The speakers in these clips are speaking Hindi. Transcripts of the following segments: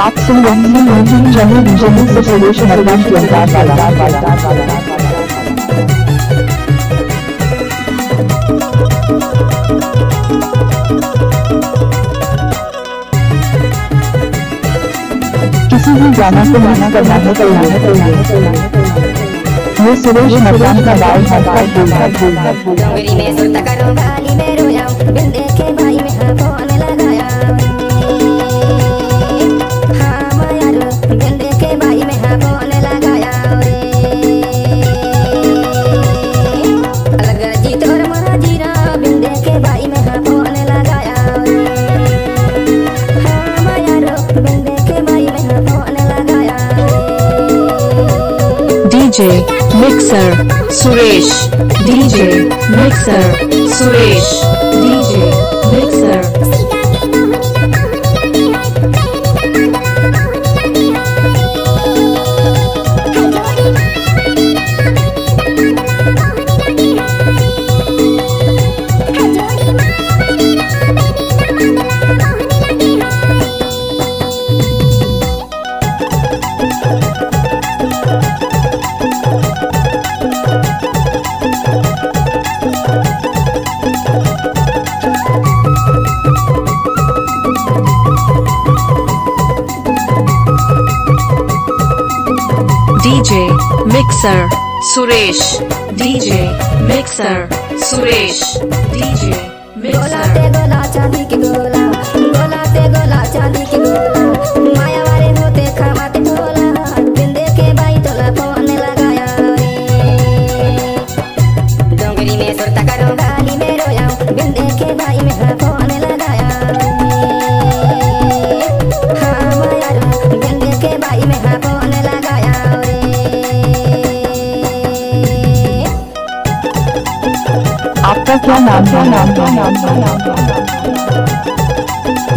आप सुन रहे हैं जमुई से सुरेश नरवाल की आवाज किसी भी गाना को गाना करना है तो ये सुरेश नरवाल का गाय डोंगरी में सुरता करो गाली में रोया बिन देखे भाई में फोन लगाया हाँ मायारो बिन देखे भाई में फोन लगाया अलग जीत और महाजीरा बिन देखे भाई में फोन लगाया हाँ मायारो बिन देखे भाई में फोन लगाया DJ Mixer Suresh DJ Mixer Suresh DJ Mixer DJ Mixer Suresh DJ Mixer Suresh DJ Mixer गोला चांदी की गोला गोला चांदी की गोला माया वाले होते खाते भोला बिन देखे भाई तोला फोन लगाया डोंगरी में सुरता करो गाली में रोया बिन देखे भाई में फोन लगाया हाँ माया बिन देखे भाई में फोन लगाया आपका क्या नाम है?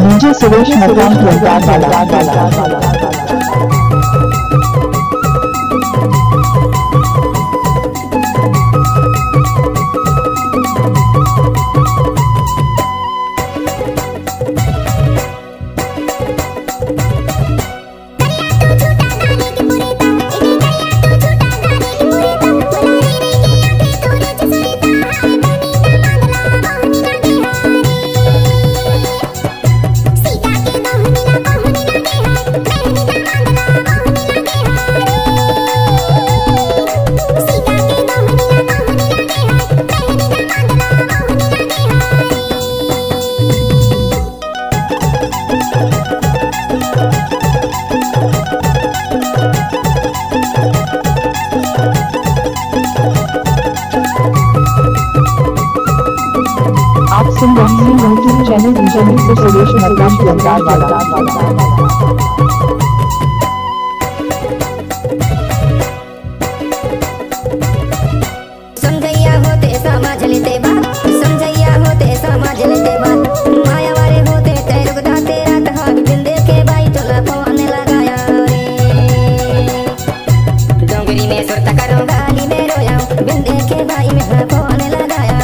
मुझे सुरेश नरवाल की आवाज आप सुन रहे हैं जमुई से सुरेश नरवाल की आवाज समझैया होते समझ लेते बात समझैया होते समझ लेते बात माया वाले होते तैरुक दाते रात हाथ बिन देखे भाई तोला फोन लगाया डोंगरी में सुरता करो गाली में रोया बिन देखे भाई में फोन लगाया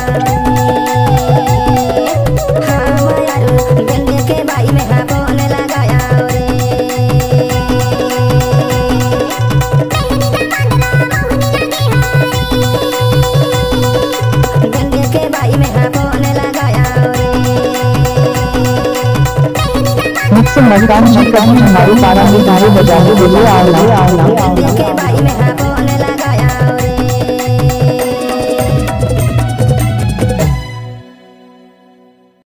हाँ मायारो बिन देखे भाई में फोन लगाया बिन देखे भाई में फोन लगाया मुझसे नरवाल जी का हमारे 12 बजाने के लिए बिन देखे भाई